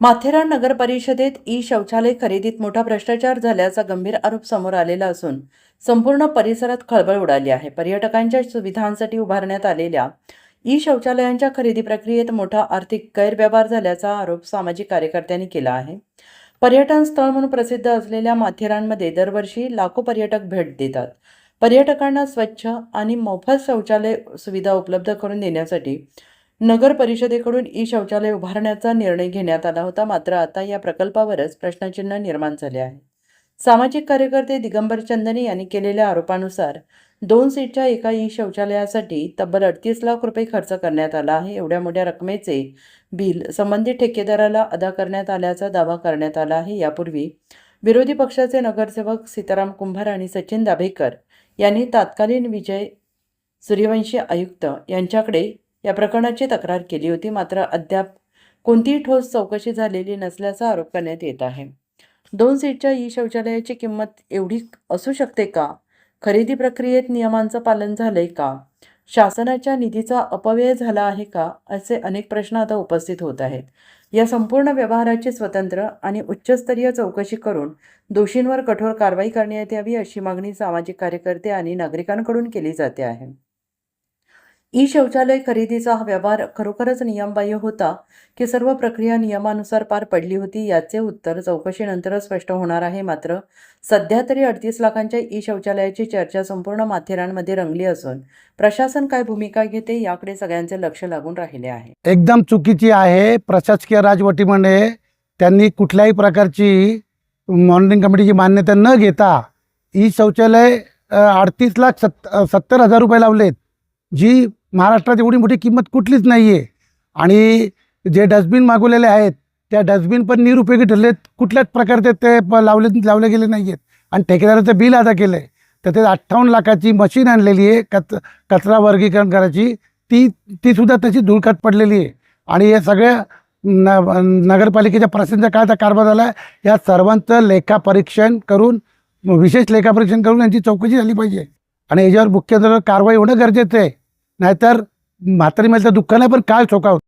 माथेरान नगर परिषदेत ई शौचालय खरेदीत मोठा भ्रष्टाचार झाल्याचा गंभीर आरोप समोर आलेला असून संपूर्ण परिसरात खळबळ उडाली आहे। पर्यटकांच्या सुविधांसाठी उभारण्यात आलेल्या ई शौचालयांच्या खरेदी प्रक्रियेत मोठा आर्थिक गैरव्यवहार झाल्याचा आरोप सामाजिक कार्यकर्त्यांनी केला आहे। पर्यटन स्थळ म्हणून प्रसिद्ध असलेल्या माथेरानमध्ये दरवर्षी लाखो पर्यटक भेट देतात। पर्यटकांना स्वच्छ आणि मोफत शौचालय सुविधा उपलब्ध करून देण्यासाठी नगर परिषदेकडून ई शौचालय उभारण्याचा निर्णय घेण्यात आला होता। मात्र आता या प्रकल्पावरच प्रश्नचिन्ह निर्माण झाले आहे। सामाजिक कार्यकर्ते दिगंबर चंदने यांनी केलेल्या आरोपानुसार 2 सीटच्या एका ई शौचालयासाठी तब्बल 38 लाख रुपये खर्च करण्यात आला आहे। एवढ्या मोठ्या रकमेचे बिल संबंधित ठेकेदाराला अदा करण्यात आल्याचा दावा करण्यात आला आहे। यापूर्वी विरोधी पक्षाचे नगरसेवक सीताराम कुंभार आणि सचिन दाभेकर यांनी तत्कालीन विजय सूर्यवंशी आयुक्त यांच्याकडे या प्रकरणाची तक्रार केली होती। मात्र अद्याप कोणतीही ठोस चौकशी झालेली नसल्याचा आरोप करण्यात येत आहे। 2 सीटच्या ई शौचालयाची किंमत एवढी असू शकते का? खरेदी प्रक्रियेत नियमांचं पालन झालंय का? शासनाच्या निधीचा अपव्यय झाला आहे का? असे अनेक प्रश्न आता उपस्थित होत आहेत। या संपूर्ण व्यवहाराची स्वतंत्र आणि उच्चस्तरीय चौकशी करून दोषींवर कठोर कारवाई करण्यात यावी अशी मागणी सामाजिक कार्यकर्ते आणि नागरिकांकडून केली जाते आहे। ई शौचालय खरेदीचा हा व्यवहार खरोखरच नियमबाह्य होता की सर्व प्रक्रिया नियमानुसार पार पडली होती? याचे उत्तर चौकशीनंतरच स्पष्ट होणार आहे। मात्र सध्या तरी 38 लाखांच्या ई शौचालयाची चर्चा संपूर्ण माथेरानमध्ये रंगली असून प्रशासन काय भूमिका घेते याकडे सगळ्यांचे लक्ष लागून राहिले आहे। एकदम चुकीची आहे। प्रशासकीय राजवटीमध्ये त्यांनी कुठल्याही प्रकारची मॉनिटरिंग कमिटीची मान्यता न घेता ई शौचालय 38,70,000 रुपये लावलेत, जी महाराष्ट्रात एवढी मोठी किंमत कुठलीच नाही आहे। आणि जे डस्टबिन मागवलेले आहेत त्या डस्टबिन पण निरुपयोगी ठरलेत, कुठल्याच प्रकारचे ते लावले गेले नाही आहेत। आणि ठेकेदाराचं बिल अदा केलं आहे तर ते 58 लाखाची मशीन आणलेली आहे कचरा वर्गीकरण करायची, ती सुद्धा तशी धुळकात पडलेली आहे। आणि हे सगळ्या नगरपालिकेच्या प्रशासनाच्या काळाचा कारभार झाला आहे। या सर्वांचं लेखापरीक्षण करून, विशेष लेखापरीक्षण करून यांची चौकशी झाली पाहिजे आणि याच्यावर मुख्य कारवाई होणं गरजेचं आहे। नाहीतर म्हातारी माणसाच्या दुःखाला पण काळ चोकावतं।